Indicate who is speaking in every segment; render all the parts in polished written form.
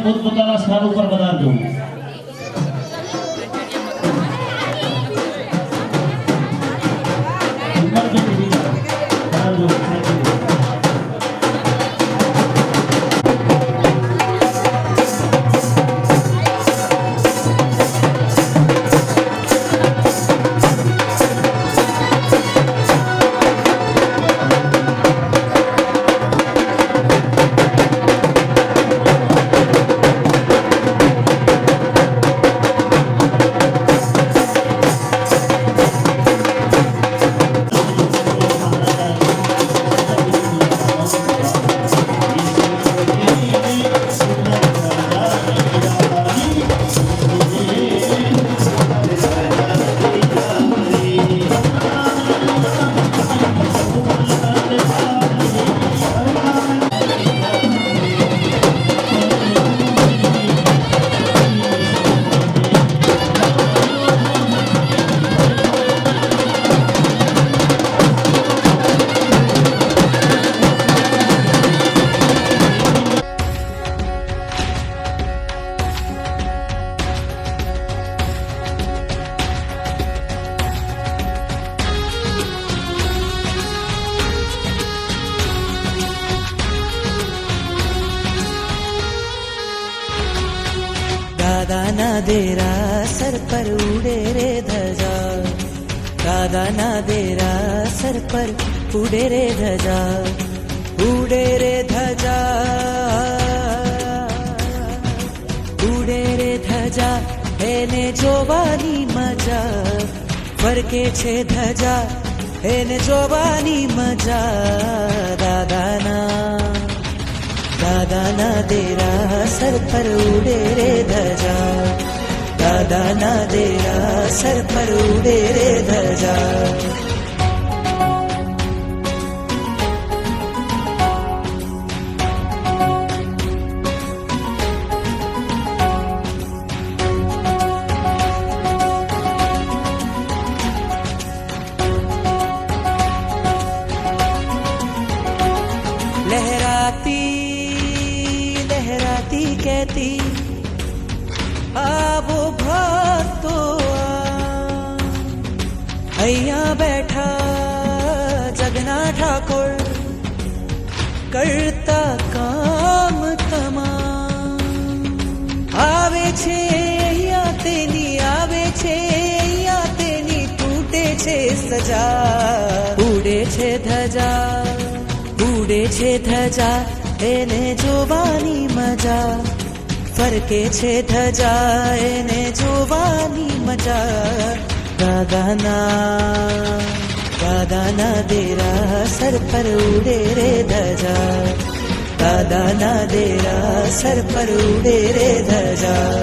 Speaker 1: પોતપોતાના સ્થાન ઉપર પધારજો.
Speaker 2: दादा देरा सर पर उड़े रे ध्वजा, दादा देरा सर पर उड़े रे ध्वजा, उड़े रे ध्वजा, उड़े रे ध्वजा એને જોવાની મજા, ફરકે છે ધજા એને જોવાની મજા. દાદાના દેરા સર પર ઉડે રે ધજા, દાદાના દેરા સર પર ઉડે રે ધજા. लहराती लहराती कहती आवो भक्तो અહીંયા બેઠા જગના ઠાકોર કરતા કામ તમામ. આવે છે અહીંયા તેની, આવે છે અહીંયા તેની, તૂટે છે સજા. ઉડે છે ધજા, ઉડે છે ધજા એને જોવાની મજા, ફરકે છે ધજા એને જોવાની મજા. દાદાના દેરા સર પર ઉડે રે ધજા, દાદાના દેરા સર પર ઉડે રે ધજા.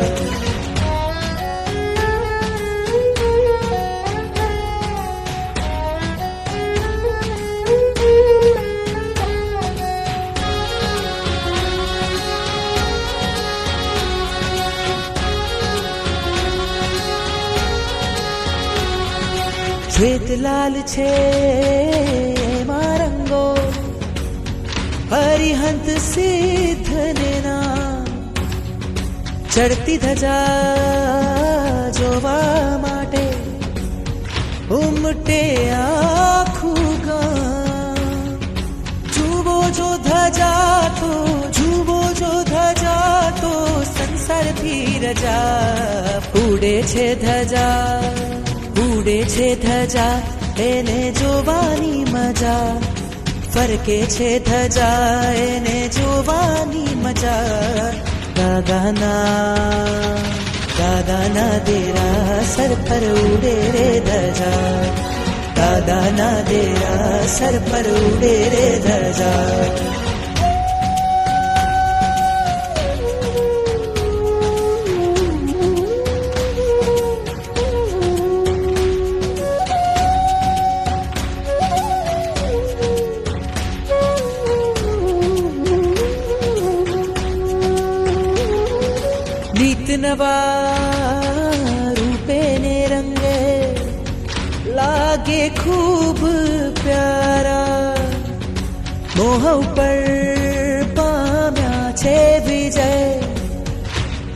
Speaker 2: શ્વેત લાલ છે એમાં રંગો, હરિહંત સિદ્ધને નામ. ચડતી ધજા જોવા માટે ઉમટે આખું ગામ. જુઓ જો ધજા તો જુઓ જો ધજા તો સંસારથી રજા. ઉડે છે ધજા એને જોવાની મજા. ફરકે છે ધજા એને જોવાની મજા. દાદાના દેરાસર પર ઉડે રે ધજા. દાદાના દેરાસર પર ઉડે રે ધજા. નીત નવા રૂપે ને રંગે લાગે ખૂબ પ્યારા. મોહ ઉપર પામ્યા છે વિજય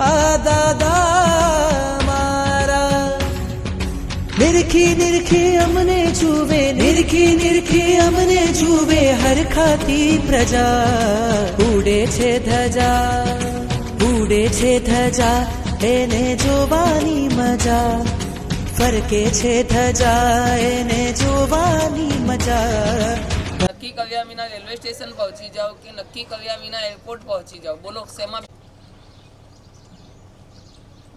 Speaker 2: આ દાદા મારા. નિરખી અમને જુએ નિરખી અમને જુએ હરખાતી પ્રજા. ઉડે છે ધજા એને જોવાની મજા. ફરકે છે ધજા એને જોવાની મજા.
Speaker 1: નક્કી કર્યા વિના રેલવે સ્ટેશન પહોંચી જાઓ કે નક્કી કર્યા વિના એરપોર્ટ પહોંચી જાઓ, બોલો શેમાં?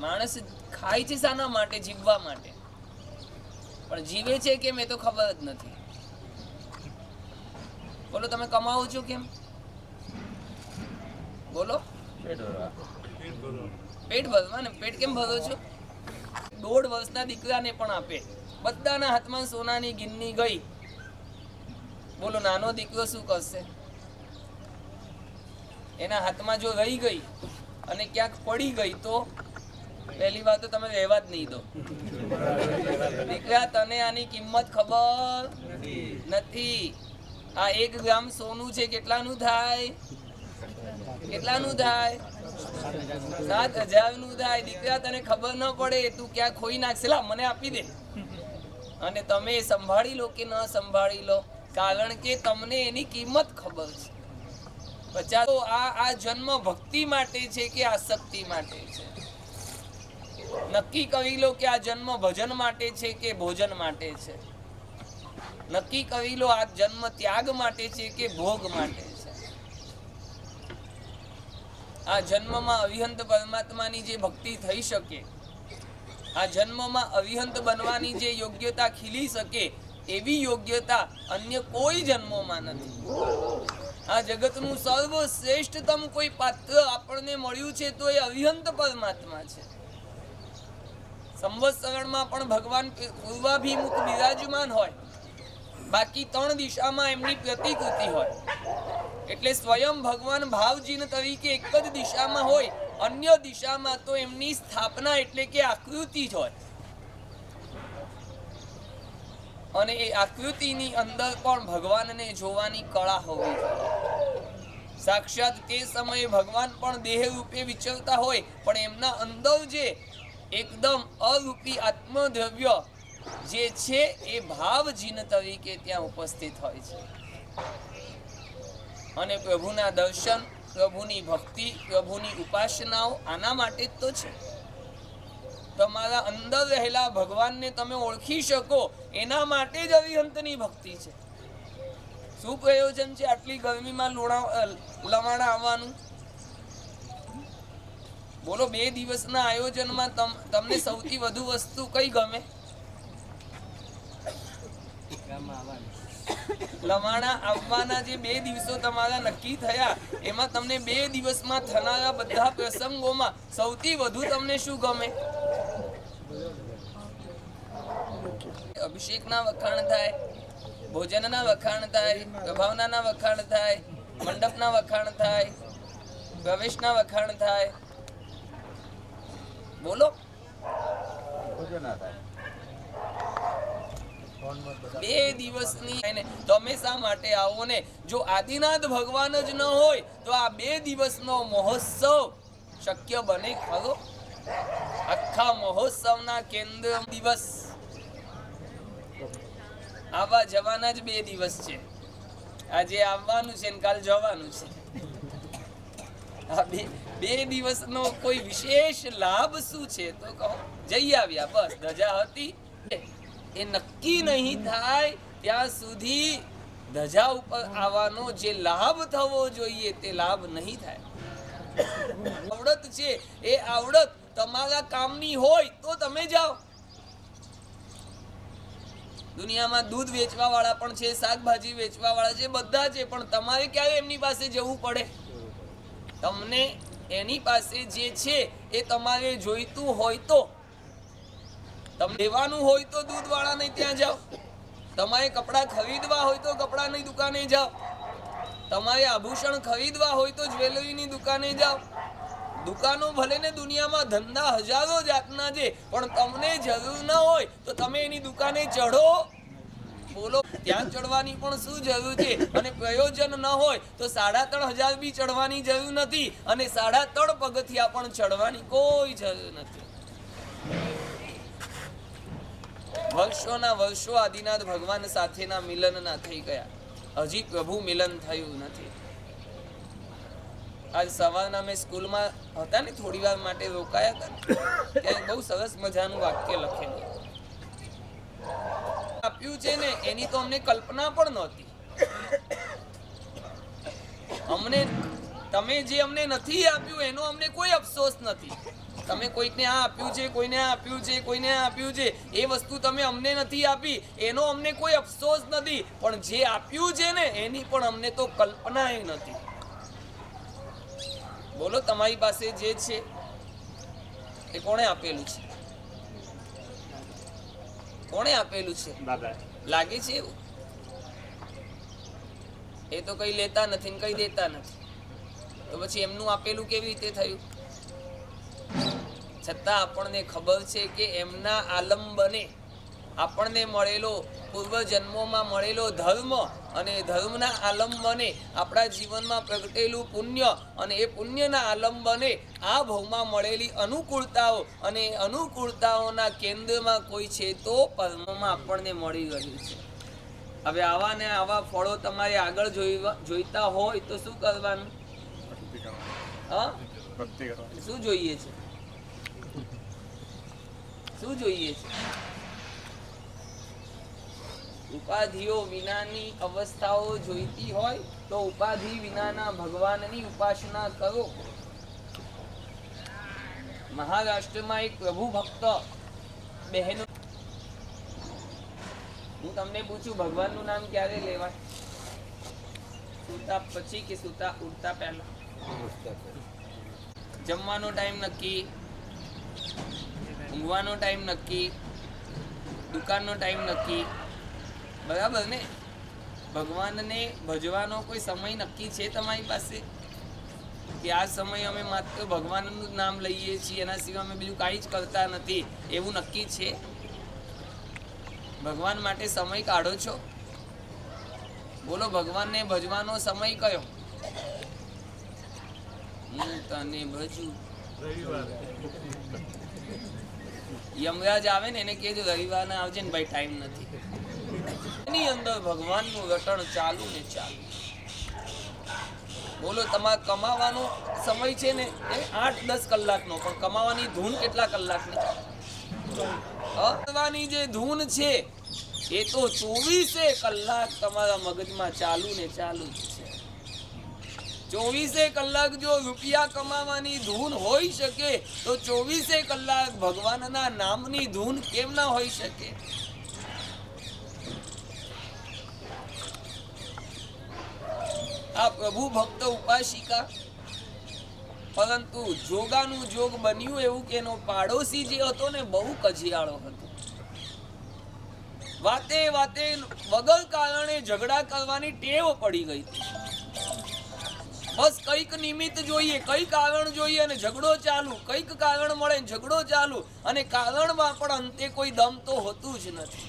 Speaker 1: માણસ ખાય છે શાના માટે? જીવવા માટે. પણ જીવે છે કેમ એ તો ખબર જ નથી. બોલો તમે કમાવો છો કેમ? બોલો પેટ ભરવા ને. પેટ કેમ ભરો છો? 1.5 વર્ષના દીકરાને પણ આપે. બધાના હાથમાં સોનાની ગિન્ની ગઈ. બોલો નાનો દીકરો શું કરશે? એના હાથમાં જો રહી ગઈ અને ક્યાંક પડી ગઈ તો પહેલી વાત તો તમે રહેવા જ નહીં દો. દીકરા તને આની કિંમત ખબર નથી. આ 1 ગ્રામ સોનું છે કેટલાનું થાય? કેટલાનું થાય? 7,000 નું થાય. દીકરા તને ખબર ન પડે, તું ક્યાં ખોઈ નાખશે, લા મને આપી દે. અને તમે સંભાળી લો કે ન સંભાળી લો, કારણ કે તમને એની કિંમત ખબર છે. બચ્ચા તો આ જન્મ ભક્તિ માટે છે કે આસક્તિ માટે છે? નક્કી કરી લો કે આ જન્મ ભજન માટે છે કે ભોજન માટે છે? નક્કી કરી લો આ જન્મ ત્યાગ માટે છે કે ભોગ માટે છે? આ જન્મમાં અવિહંત પરમાત્માની જે ભક્તિ થઈ શકે, આ જન્મમાં અવિહંત બનવાની જે યોગ્યતા ખીલી શકે, એવી યોગ્યતા અન્ય કોઈ જન્મોમાં નથી. આ જગતનું સર્વશ્રેષ્ઠતમ કોઈ પાત્ર આપણને મળ્યું છે તો એ અવિહંત પરમાત્મા છે. સંવત્સરણમાં પણ ભગવાન પૂર્વાભિમુખ બિરાજમાન હોય, બાકી 3 દિશામાં એમની પ્રતિકૃતિ હોય. એટલે સ્વયં ભગવાન ભાવજીન તરીકે એક જ દિશામાં હોય, અન્ય દિશામાં તો એમની સ્થાપના એટલે કે આકૃતિ જ હોય. અને એ આકૃતિની અંદર પણ ભગવાનને જોવાની કળા હોવી જોઈએ. સાક્ષાત તે સમયે ભગવાન પણ દેહ રૂપે વિચરતા હોય, પણ એમના અંદર જે એકદમ અરૂપી આત્મદ્રવ્ય જે છે એ ભાવજીન તરીકે ત્યાં ઉપસ્થિત હોય છે. અને પ્રભુના દર્શન, પ્રભુની ભક્તિ, પ્રભુની ઉપાસનાઓ આના માટે જ તો છે. તમારા અંદર રહેલા ભગવાનને તમે ઓળખી શકો એના માટે જ અવિહંતની ભક્તિ છે. શું પ્રયોજન છે આટલી ગરમીમાં લવાણા આવવાનું? બોલો 2 દિવસના આયોજનમાં તમને સૌથી વધુ વસ્તુ કઈ ગમે? લવાણા આવવાના જે 2 દિવસો તમારા નક્કી થયા, એમાં તમને 2 દિવસમાં થનારા બધા પ્રસંગોમાં સૌથી વધુ તમને શું ગમે? અભિષેકના વખાણ થાય, ભોજનના વખાણ થાય, પ્રભાવનાના વખાણ થાય, મંડપના વખાણ થાય, પ્રવેશના વખાણ થાય. બોલો 2 દિવસની તમે શા માટે આવો ને? જો આદિનાથ ભગવાન જ ન હોય તો આ 2 દિવસનો મહોત્સવ શક્ય બને ખરો? આખા મહોત્સવના કેન્દ્ર દિવસ આવા જવાના જ 2 દિવસ છે. આજે આવવાનું છે ને કાલ જવાનું છે. આ બે દિવસનો કોઈ વિશેષ લાભ શું છે તો કહો. જઈ આવ્યા, બસ ધજા હતી. એ નક્કી નહીં થાય ત્યાં સુધી ધજા ઉપર આવવાનો જે લાભ થવો જોઈએ તે લાભ નહીં થાય. આવડત છે એ આવડત તમારા કામની હોય તો તમે જાઓ. દુનિયામાં દૂધ વેચવા વાળા પણ છે, શાકભાજી વેચવા વાળા છે, બધા છે, પણ તમારે ક્યારે એમની પાસે જવું પડે? તમને એની પાસે જે છે એ તમારે જોઈતું હોય તો, તમને લેવાનું હોય તો દૂધ વાળાને ત્યાં જાઓ. તમારે કપડાં ખરીદવા હોય તો કપડાની દુકાને જાઓ. તમારે આભૂષણ ખરીદવા હોય તો જ્વેલરીની દુકાને જાઓ. દુકાનો ભલે ને દુનિયામાં ધંધા હજારો જાતના છે, પણ તમને જરૂર ન હોય તો તમે એની દુકાને ચઢો. બોલો, ત્યાં ચડવાની પણ શું જરૂર છે? અને પ્રયોજન ન હોય તો 3,500 બી ચડવાની જરૂર નથી, અને 3.5 પગથિયા પણ ચડવાની કોઈ જરૂર નથી. વર્ષોના વર્ષો આદિનાથ ભગવાન સાથેના મિલનના થઈ ગયા, હજી પ્રભુ મિલન થયું નથી. આજ સવારના મેં સ્કૂલમાં હતા ને, થોડી વાર માટે રોકાયા હતા ને, ત્યાં બહુ સરસ મજાનું વાક્ય લખેલું આપ્યું છે ને, એની તો અમને કલ્પના પણ નહોતી. તમે જે અમને નથી આપ્યું એનો અમને કોઈ અફસોસ નથી. તમે કોઈને આ આપ્યું છે, કોઈને આ આપ્યું છે, કોઈને આ આપ્યું છે, એ વસ્તુ તમે અમને નથી આપી એનો અમને કોઈ અફસોસ નથી, પણ જે આપ્યું છે ને એની પણ અમને તો કલ્પના નથી. બોલો, તમારી પાસે જે છે એ કોણે આપેલું છે? કોણે આપેલું છે? લાગે છે એવું? એ તો કઈ લેતા નથી ને કઈ દેતા નથી, તો પછી એમનું આપેલું કેવી રીતે થયું? છતાં આપણને ખબર છે કે એમના આલંબને આપણને મળેલો પૂર્વ જન્મોમાં મળેલો ધર્મ, અને ધર્મના આલંબને આપણા જીવનમાં પ્રગટેલું પુણ્ય, અને એ પુણ્યના આલંબને આ ભવમાં મળેલી અનુકૂળતાઓ, અને અનુકૂળતાઓના કેન્દ્રમાં કોઈ છે તો પરમમાં આપણને મળી રહ્યું છે. હવે આવા ને આવા ફળો તમારે આગળ જોઈતા હોય તો શું કરવાનું? શું જોઈએ છે? શું જોઈએ છે? ઉપાધિઓ વિનાની અવસ્થાઓ જોઈતી હોય તો ઉપાધિ વિનાના ભગવાનની ઉપાસના કરો. મહારાષ્ટ્રમાં એક પ્રભુ ભક્ત બહેનો, હું તમને પૂછું, ભગવાનનું નામ ક્યારે લેવાય? સૂતા પછી કે સૂતા ઉઠતા પહેલા? જમવાનો ટાઈમ નક્કી, ઊંઘવાનો ટાઈમ નક્કી, દુકાનનો ટાઈમ નક્કી, બરાબર ને? ભગવાનને ભજવાનો કોઈ સમય નક્કી છે તમારી પાસે કે આ સમય અમે માત્ર ભગવાનનું નામ લઈએ છીએ, એના સિવાય અમે બીજું કાંઈ જ કરતા નથી, એવું નક્કી છે? ભગવાન માટે સમય કાઢો છો? બોલો, ભગવાનને ભજવાનો સમય કયો? હું તને ભજું. યમરાજ આવે ને એને કહેજો રવિવારના આવજે ને ભાઈ, ટાઈમ નથી. એની અંદર ભગવાનનું રટણ ચાલુ ને ચાલુ. બોલો, તમારે કમાવાનો સમય છે ને એ 8-10 કલાકનો, પણ કમાવાની ધૂન કેટલા કલાકની? કરવાની જે ધૂન છે એ તો 24 કલાક તમારા મગજમાં ચાલુ ને ચાલુ જ છે. 24 કલાક જો રૂપિયા કમાવાની ધૂન હોઈ શકે તો 24 કલાક ભગવાનના નામની ધૂન કેમ ના હોઈ શકે? આ પ્રભુ ભક્ત ઉપાસિકા, પરંતુ જોગાનું જોગ બન્યું એવું કે એનો પાડોશી જે હતો ને બહુ કજિયાળો હતો. વાતે વાતે વગર કારણે ઝઘડા કરવાની ટેવ પડી ગઈ. બસ કંઈક નિમિત્ત જોઈએ, કંઈ કારણ જોઈએ અને ઝઘડો ચાલુ, કંઈક કારણ મળે ઝઘડો ચાલુ, અને કારણમાં પણ અંતે કોઈ દમ તો હોતું જ નથી.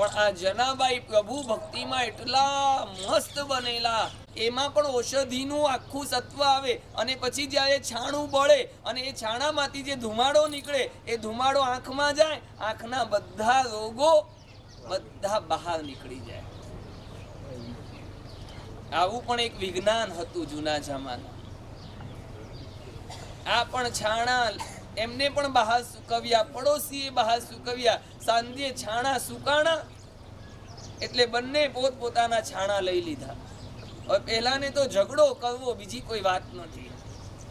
Speaker 1: પણ આ જનાબાઈ પ્રભુ ભક્તિમાં એટલા મસ્ત બનેલા, એમાં પણ ઔષધિનું આખું સત્વ આવે અને પછી જ્યારે છાણું બળે અને એ છાણામાંથી જે ધુમાડો નીકળે એ ધુમાડો આંખમાં જાય, આંખના બધા રોગો બધા બહાર નીકળી જાય. આવું પણ એક વિજ્ઞાન હતું જૂના જમાના. આ પણ છાણા એમને પણ બહાર સુકવ્યા, પડોશીએ બહાર સુકવ્યા. સાંજે છાણા સુકાણા એટલે બંને પોતપોતાના છાણા લઈ લીધા. હવે પહેલાને તો ઝઘડો કરવો બીજી કોઈ વાત નથી.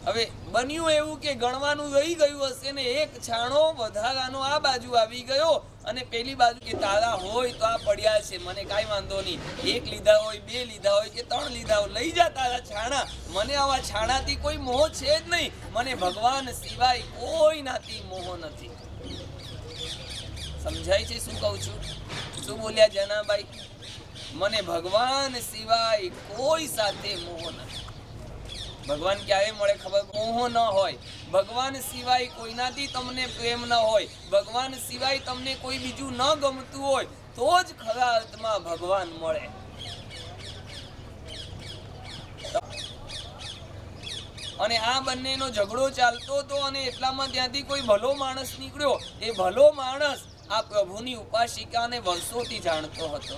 Speaker 1: હવે બન્યું એવું કે ગણવાનું રહી ગયું હશે ને એક છાણો વધારાનો આ બાજુ આવી ગયો અને પેલી બાજુ કે તારા હોય તો આ પડ્યા છે, મને કાંઈ વાંધો નહીં, એક લીધા હોય, બે લીધા હોય કે ત્રણ લીધા હોય, લઈ જા તારા છાણા, મને આવા છાણાથી કોઈ મોહ છે જ નહીં, મને ભગવાન સિવાય કોઈ નાથી મોહ નથી. સમજાય છે શું કહું છું? શું બોલ્યા જનાબાઈ? મને ભગવાન સિવાય કોઈ સાથે મોહ નથી. ભગવાન ક્યારે મળે ખબર? મોહ ન હોય, ભગવાન સિવાય કોઈનાથી તમને પ્રેમ ન હોય, ભગવાન સિવાય તમને કોઈ બીજું ન ગમતું હોય તો જ ખરા અર્થમાં ભગવાન મળે. અને આ બંનેનો ઝઘડો ચાલતો હતો અને એટલામાં ત્યાંથી કોઈ ભલો માણસ નીકળ્યો. એ ભલો માણસ આ પ્રભુની ઉપાસિકાને વર્ષોથી જાણતો હતો.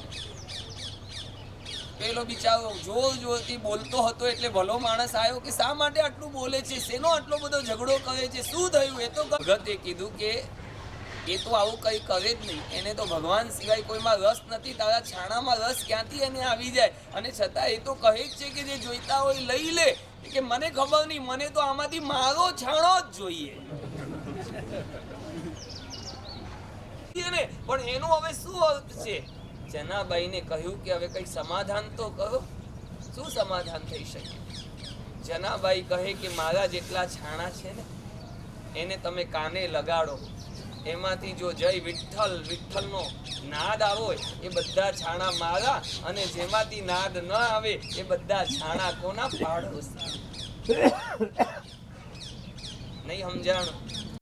Speaker 1: પેલો બિચારો જોર જોરથી બોલતો હતો એટલે ભલો માણસ આવ્યો કે શા માટે આટલું બોલે છે, શેનો આટલો બધો ઝઘડો કરે છે, શું થયું? એ તો ભગતે કીધું કે એ તો આવું કઈ કરે જ નહીં, એને તો ભગવાન સિવાય કોઈમાં રસ નથી, તારા છાણામાં રસ ક્યાંથી એને આવી જાય? અને છતાં એ તો કહે જ છે કે જે જોઈતા હોય લઈ લે. કે મને ખબર નહીં, મને તો આમાંથી મારો છાણો જ જોઈએ. પણ એનો હવે શું અર્થ છે? જનાબાઈને કહ્યું કે હવે કઈ સમાધાન તો કરો. શું સમાધાન થઈ શકે? જનાબાઈ કહે કે મારા જેટલા છાણા છે ને એને તમે કાને લગાડો, એમાંથી જો જય વિઠ્ઠલ વિઠ્ઠલનો નાદ આવો એ બધા છાણા મારા, અને જેમાંથી નાદ ન આવે એ બધા છાણા કોના? પાડોશી. નહીં સમજાણું?